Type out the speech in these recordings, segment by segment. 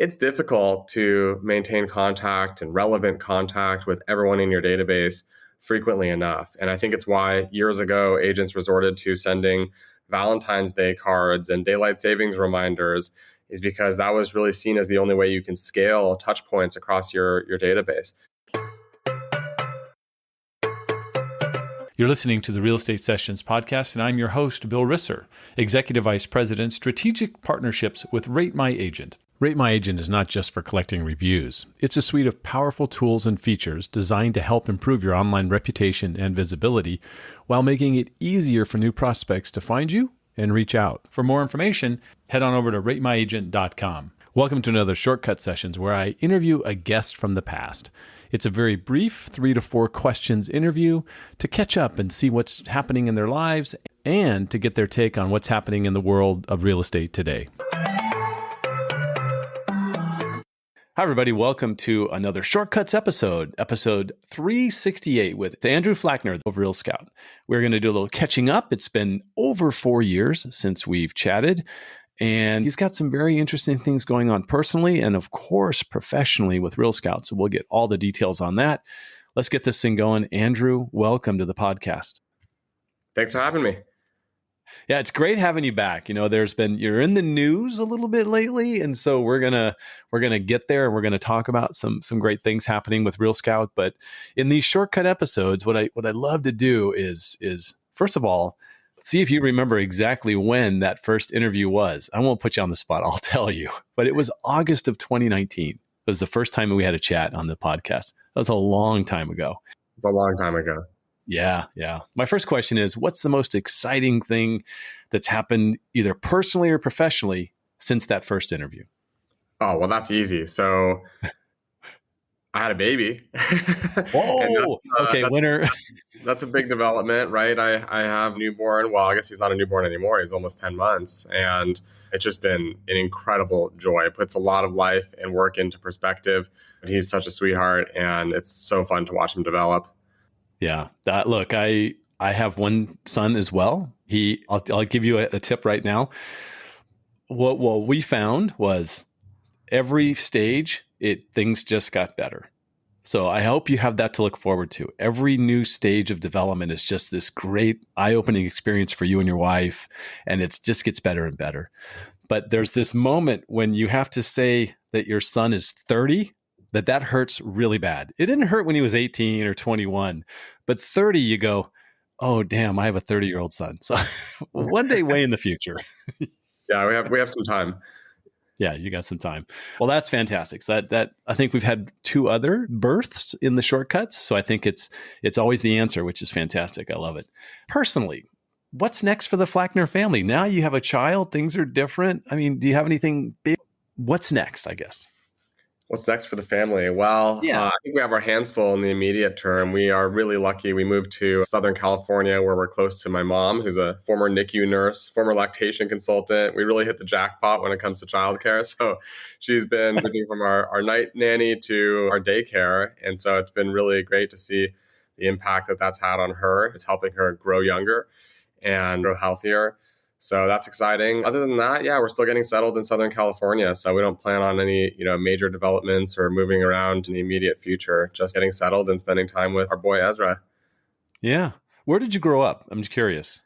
it's difficult to maintain contact and relevant contact with everyone in your database frequently enough. And I think it's why years ago, agents resorted to sending Valentine's Day cards and daylight savings reminders, is because that was really seen as the only way you can scale touch points across your database. You're listening to the Real Estate Sessions podcast, and I'm your host, Bill Risser, Executive Vice President, Strategic Partnerships with Rate My Agent. Rate My Agent is not just for collecting reviews. It's a suite of powerful tools and features designed to help improve your online reputation and visibility while making it easier for new prospects to find you and reach out. For more information, head on over to ratemyagent.com. Welcome to another Shortcut Sessions where I interview a guest from the past. It's a very brief 3 to 4 questions interview to catch up and see what's happening in their lives and to get their take on what's happening in the world of real estate today. Hi, everybody. Welcome to another Shortcuts episode 368 with Andrew Flachner of RealScout. We're going to do a little catching up. It's been over 4 years since we've chatted, and he's got some very interesting things going on personally and, of course, professionally with RealScout. So we'll get all the details on that. Let's get this thing going. Andrew, welcome to the podcast. Thanks for having me. Yeah, it's great having you back. You know, you're in the news a little bit lately, and so we're gonna get there, and we're gonna talk about some great things happening with RealScout. But in these shortcut episodes, what I love to do is first of all, see if you remember exactly when that first interview was. I won't put you on the spot, I'll tell you. But it was August of 2019. It was the first time we had a chat on the podcast. That was a long time ago. It's a long time ago. Yeah. My first question is, what's the most exciting thing that's happened either personally or professionally since that first interview? Oh, well, that's easy. So I had a baby. Oh, okay, winner. That's a big development, right? I have a newborn. Well, I guess he's not a newborn anymore. He's almost 10 months. And it's just been an incredible joy. It puts a lot of life and work into perspective. But he's such a sweetheart, and it's so fun to watch him develop. Yeah. Look, I have one son as well. I'll give you a tip right now. What we found was every stage, things just got better. So I hope you have that to look forward to. Every new stage of development is just this great eye-opening experience for you and your wife, and it just gets better and better. But there's this moment when you have to say that your son is 30, that hurts really bad. It didn't hurt when he was 18 or 21, but 30, you go, oh, damn, I have a 30-year-old son. So one day way in the future. Yeah, we have some time. Yeah, you got some time. Well, that's fantastic. So that I think we've had 2 other births in the shortcuts. So I think it's always the answer, which is fantastic. I love it. Personally, what's next for the Flachner family? Now you have a child, things are different. I mean, do you have anything big? What's next, I guess? What's next for the family? Well, I think we have our hands full in the immediate term. We are really lucky. We moved to Southern California, where we're close to my mom, who's a former NICU nurse, former lactation consultant. We really hit the jackpot when it comes to childcare. So she's been moving from our night nanny to our daycare. And so it's been really great to see the impact that's had on her. It's helping her grow younger and grow healthier. So that's exciting. Other than that, yeah, we're still getting settled in Southern California. So we don't plan on any, major developments or moving around in the immediate future. Just getting settled and spending time with our boy, Ezra. Yeah. Where did you grow up? I'm just curious.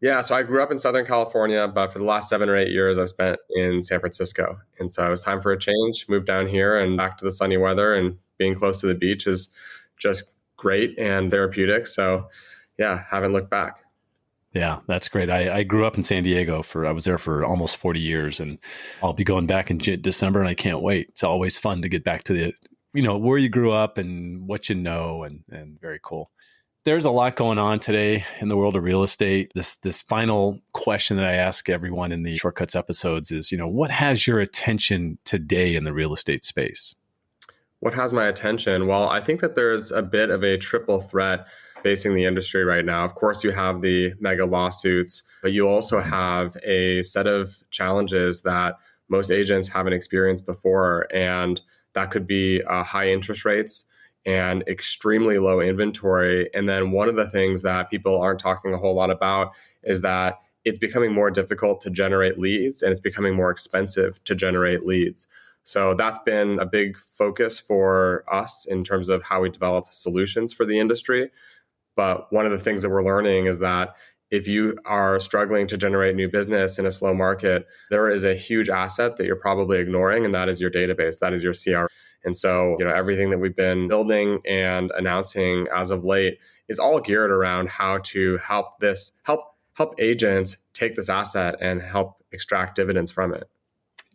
Yeah. So I grew up in Southern California, but for the last 7 or 8 years, I've spent in San Francisco. And so it was time for a change, moved down here and back to the sunny weather, and being close to the beach is just great and therapeutic. So yeah, haven't looked back. Yeah, that's great. I grew up in San Diego I was there for almost 40 years, and I'll be going back in December, and I can't wait. It's always fun to get back to where you grew up and what you know, and very cool. There's a lot going on today in the world of real estate. This final question that I ask everyone in the Shortcuts episodes is, what has your attention today in the real estate space? What has my attention? Well, I think that there's a bit of a triple threat facing the industry right now. Of course, you have the mega lawsuits, but you also have a set of challenges that most agents haven't experienced before. And that could be high interest rates and extremely low inventory. And then one of the things that people aren't talking a whole lot about is that it's becoming more difficult to generate leads, and it's becoming more expensive to generate leads. So that's been a big focus for us in terms of how we develop solutions for the industry. But one of the things that we're learning is that if you are struggling to generate new business in a slow market, there is a huge asset that you're probably ignoring, and that is your database, that is your CRM. And so, everything that we've been building and announcing as of late is all geared around how to help agents take this asset and help extract dividends from it.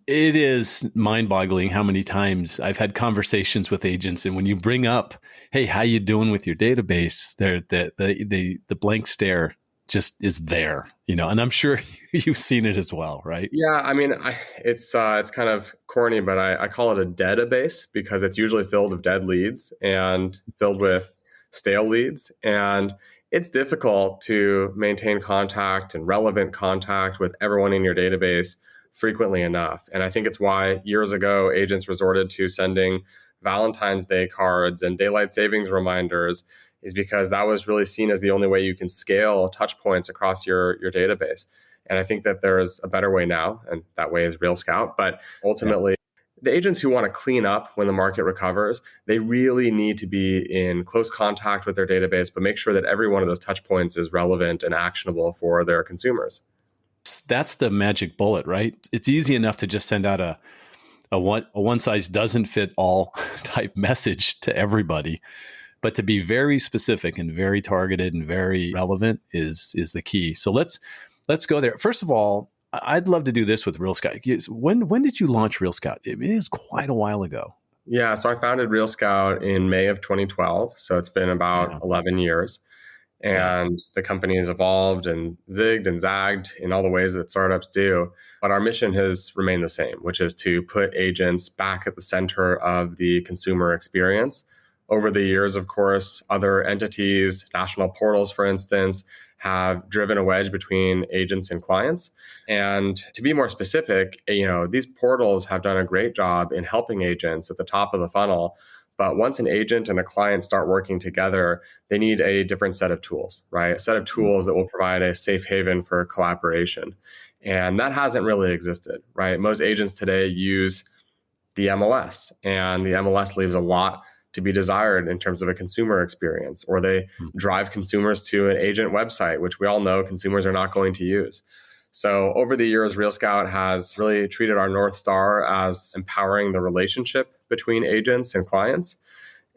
It is mind-boggling how many times I've had conversations with agents, and when you bring up, "Hey, how you doing with your database?" The blank stare just is there, and I'm sure you've seen it as well, right? Yeah, I mean, it's kind of corny, but I call it a database because it's usually filled with dead leads and filled with stale leads, and it's difficult to maintain contact and relevant contact with everyone in your database frequently enough. And I think it's why years ago agents resorted to sending Valentine's Day cards and daylight savings reminders, is because that was really seen as the only way you can scale touch points across your database. And I think that there is a better way now, and that way is RealScout. But ultimately, the agents who want to clean up when the market recovers, they really need to be in close contact with their database, but make sure that every one of those touch points is relevant and actionable for their consumers. That's the magic bullet, right? It's easy enough to just send out a one size doesn't fit all type message to everybody. But to be very specific and very targeted and very relevant is the key. So let's go there. First of all, I'd love to do this with RealScout. When did you launch RealScout? It is quite a while ago. Yeah, so I founded RealScout in May of 2012. So it's been about 11 years. And the company has evolved and zigged and zagged in all the ways that startups do. But our mission has remained the same, which is to put agents back at the center of the consumer experience. Over the years, of course, other entities, national portals, for instance, have driven a wedge between agents and clients. And to be more specific, these portals have done a great job in helping agents at the top of the funnel. But once an agent and a client start working together, they need a different set of tools, right? A set of tools that will provide a safe haven for collaboration. And that hasn't really existed, right? Most agents today use the MLS, and the MLS leaves a lot to be desired in terms of a consumer experience, or they drive consumers to an agent website, which we all know consumers are not going to use. So over the years, RealScout has really treated our North Star as empowering the relationship between agents and clients.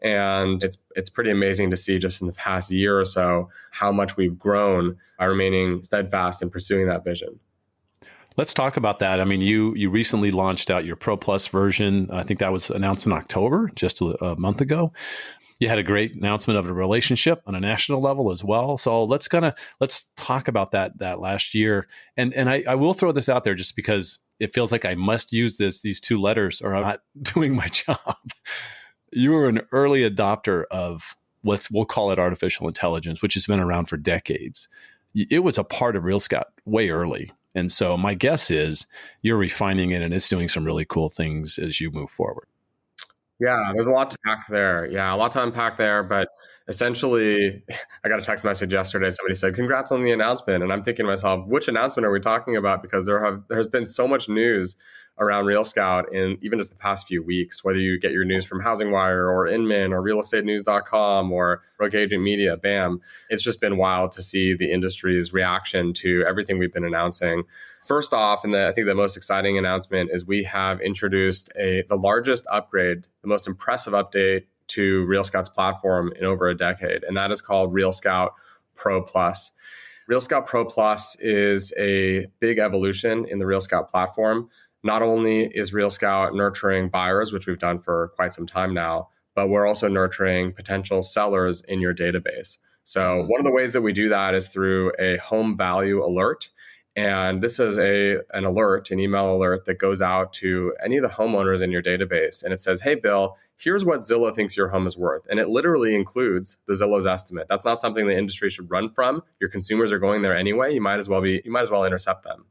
And it's pretty amazing to see just in the past year or so how much we've grown by remaining steadfast in pursuing that vision. Let's talk about that. I mean, you recently launched out your Pro Plus version. I think that was announced in October, just a month ago. You had a great announcement of a relationship on a national level as well. So let's talk about that last year. And I will throw this out there just because it feels like I must use these two letters or I'm not doing my job. You were an early adopter of we'll call it artificial intelligence, which has been around for decades. It was a part of RealScout way early. And so my guess is you're refining it and it's doing some really cool things as you move forward. Yeah, there's a lot to pack there. Yeah, a lot to unpack there. But essentially, I got a text message yesterday. Somebody said, "Congrats on the announcement." And I'm thinking to myself, which announcement are we talking about? Because there has been so much news around RealScout in even just the past few weeks, whether you get your news from HousingWire or Inman or realestatenews.com or Rogue Agent Media, BAM. It's just been wild to see the industry's reaction to everything we've been announcing. First off, and I think the most exciting announcement is we have introduced the largest upgrade, the most impressive update to RealScout's platform in over a decade, and that is called RealScout Pro Plus. RealScout Pro Plus is a big evolution in the RealScout platform. Not only is RealScout nurturing buyers, which we've done for quite some time now, but we're also nurturing potential sellers in your database. So one of the ways that we do that is through a home value alert. And this is an email alert that goes out to any of the homeowners in your database. And it says, "Hey, Bill, here's what Zillow thinks your home is worth." And it literally includes the Zillow's estimate. That's not something the industry should run from. Your consumers are going there anyway. You might as well intercept them.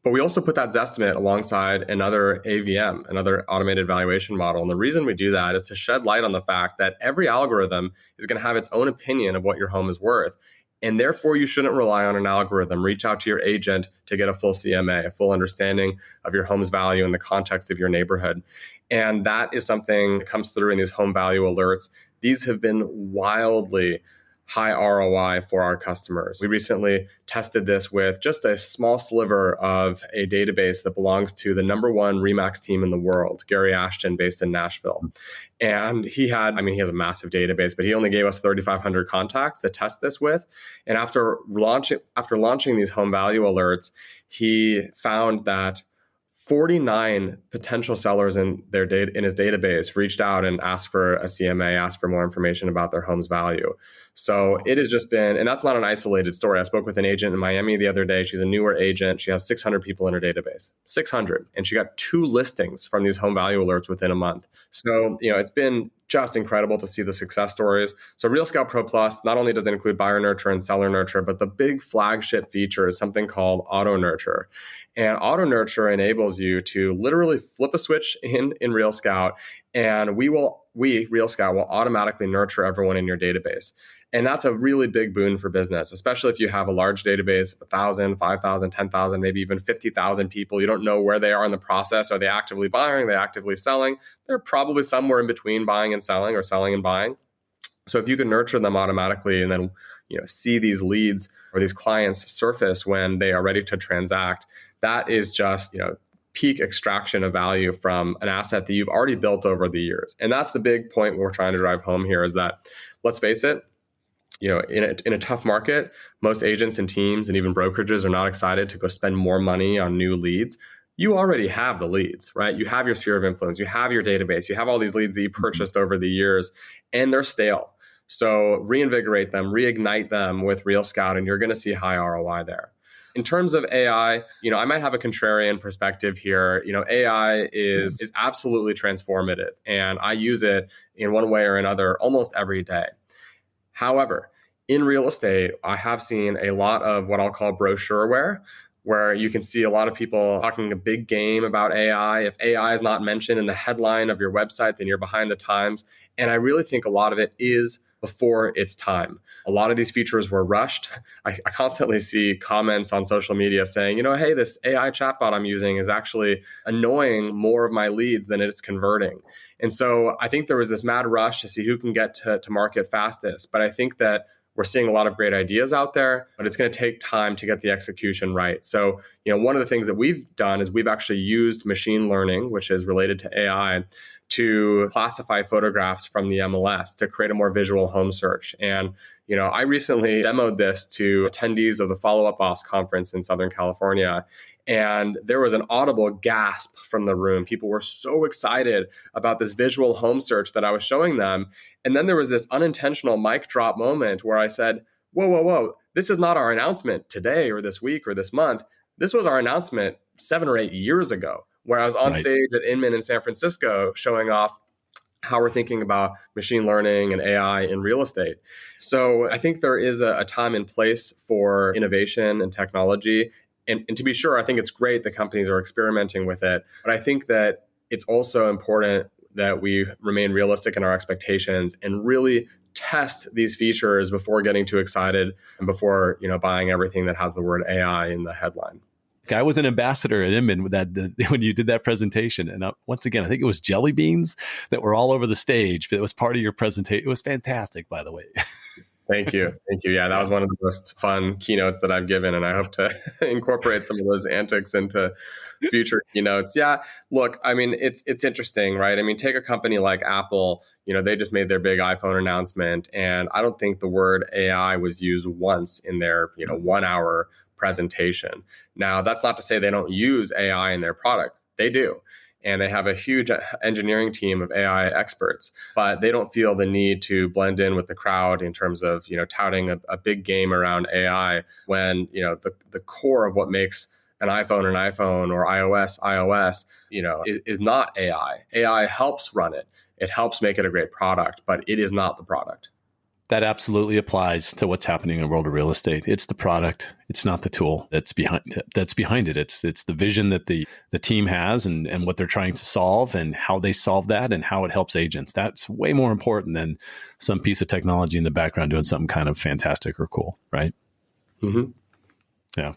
But we also put that Zestimate alongside another AVM, another automated valuation model. And the reason we do that is to shed light on the fact that every algorithm is going to have its own opinion of what your home is worth. And therefore, you shouldn't rely on an algorithm. Reach out to your agent to get a full CMA, a full understanding of your home's value in the context of your neighborhood. And that is something that comes through in these home value alerts. These have been wildly high ROI for our customers. We recently tested this with just a small sliver of a database that belongs to the number one Remax team in the world, Gary Ashton, based in Nashville. And he has a massive database, but he only gave us 3,500 contacts to test this with. And after launching these home value alerts, he found that 49 potential sellers in his database reached out and asked for a CMA, asked for more information about their home's value. So it has just been, and that's not an isolated story. I spoke with an agent in Miami the other day. She's a newer agent. She has 600 people in her database, 600. And she got 2 listings from these home value alerts within a month. So, it's been just incredible to see the success stories. So RealScout Pro Plus, not only does it include buyer nurture and seller nurture, but the big flagship feature is something called auto nurture. And auto nurture enables you to literally flip a switch in RealScout, and RealScout will automatically nurture everyone in your database. And that's a really big boon for business, especially if you have a large database of 1,000, 5,000, 10,000, maybe even 50,000 people. You don't know where they are in the process. Are they actively buying? Are they actively selling? They're probably somewhere in between buying and selling or selling and buying. So if you can nurture them automatically and then see these leads or these clients surface when they are ready to transact, that is just peak extraction of value from an asset that you've already built over the years. And that's the big point we're trying to drive home here is that, let's face it, in a tough market, most agents and teams and even brokerages are not excited to go spend more money on new leads. You already have the leads, right? You have your sphere of influence, you have your database, you have all these leads that you purchased over the years, and they're stale. So reinvigorate them, reignite them with RealScout, and you're going to see high ROI there. In terms of AI, I might have a contrarian perspective here. AI is absolutely transformative, and I use it in one way or another almost every day. However, in real estate, I have seen a lot of what I'll call brochureware, where you can see a lot of people talking a big game about AI. If AI is not mentioned in the headline of your website, then you're behind the times. And I really think a lot of it is before its time. A lot of these features were rushed. I constantly see comments on social media saying, hey, this AI chatbot I'm using is actually annoying more of my leads than it's converting. And so I think there was this mad rush to see who can get to market fastest. But I think that we're seeing a lot of great ideas out there, but it's going to take time to get the execution right. So, one of the things that we've done is we've actually used machine learning, which is related to AI, to classify photographs from the MLS to create a more visual home search. And, I recently demoed this to attendees of the Follow Up Boss conference in Southern California. And there was an audible gasp from the room. People were so excited about this visual home search that I was showing them. And then there was this unintentional mic drop moment where I said, whoa, this is not our announcement today or this week or this month. This was our announcement 7 or 8 years ago, where I was on stage at Inman in San Francisco showing off how we're thinking about machine learning and AI in real estate. So I think there is a time and place for innovation and technology. And to be sure, I think it's great that companies are experimenting with it. But I think that it's also important that we remain realistic in our expectations and really test these features before getting too excited and before buying everything that has the word AI in the headline. I was an ambassador at Inman when you did that presentation. And once again, I think it was jelly beans that were all over the stage, but it was part of your presentation. It was fantastic, by the way. Thank you. Yeah, that was one of the most fun keynotes that I've given, and I hope to incorporate some of those antics into future keynotes. Yeah, look, it's interesting, right? Take a company like Apple, they just made their big iPhone announcement, and I don't think the word AI was used once in their, 1 hour presentation. Now, that's not to say they don't use AI in their product. They do. And they have a huge engineering team of AI experts, but they don't feel the need to blend in with the crowd in terms of, touting a big game around AI when, the core of what makes an iPhone or iOS, is not AI. AI helps run it. It helps make it a great product, but it is not the product. That absolutely applies to what's happening in the world of real estate. It's the product. It's not the tool that's behind it. It's the vision that the team has and what they're trying to solve and how they solve that and how it helps agents. That's way more important than some piece of technology in the background doing something kind of fantastic or cool, right? Mm-hmm. Yeah.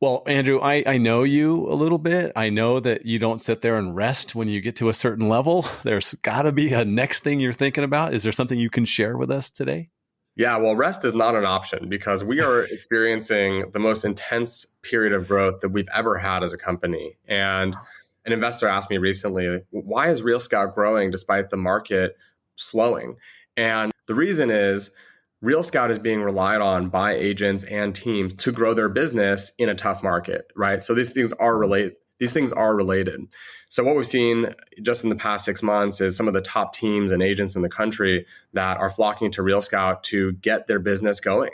Well, Andrew, I know you a little bit. I know that you don't sit there and rest when you get to a certain level. There's got to be a next thing you're thinking about. Is there something you can share with us today? Yeah, well, rest is not an option because we are experiencing the most intense period of growth that we've ever had as a company. And an investor asked me recently, why is RealScout growing despite the market slowing? And the reason is RealScout is being relied on by agents and teams to grow their business in a tough market, right? So these things are related. These things are related. So what we've seen just in the past 6 months is some of the top teams and agents in the country that are flocking to RealScout to get their business going.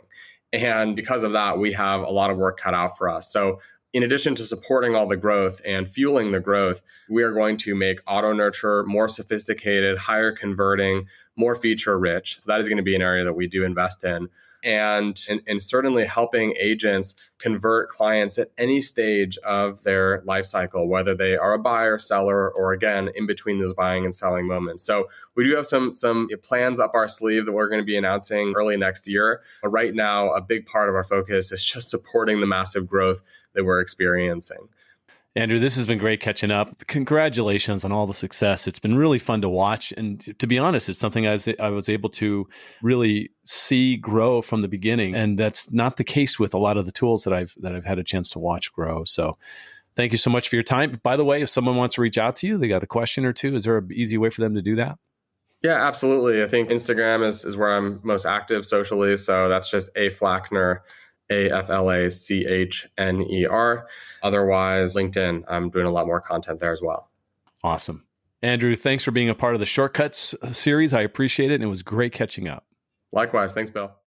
And because of that, we have a lot of work cut out for us. So in addition to supporting all the growth and fueling the growth, we are going to make auto nurture more sophisticated, higher converting, more feature rich. So that is going to be an area that we do invest in. And certainly helping agents convert clients at any stage of their life cycle, whether they are a buyer, seller, or again, in between those buying and selling moments. So we do have some plans up our sleeve that we're going to be announcing early next year. But right now, a big part of our focus is just supporting the massive growth that we're experiencing. Andrew, this has been great catching up. Congratulations on all the success. It's been really fun to watch. And to be honest, it's something I was able to really see grow from the beginning. And that's not the case with a lot of the tools that I've had a chance to watch grow. So thank you so much for your time. By the way, if someone wants to reach out to you, they got a question or two, is there an easy way for them to do that? Yeah, absolutely. I think Instagram is where I'm most active socially. So that's just A Flachner, AFLACHNER. Otherwise, LinkedIn, I'm doing a lot more content there as well. Awesome. Andrew, thanks for being a part of the Shortcuts series. I appreciate it. And it was great catching up. Likewise. Thanks, Bill.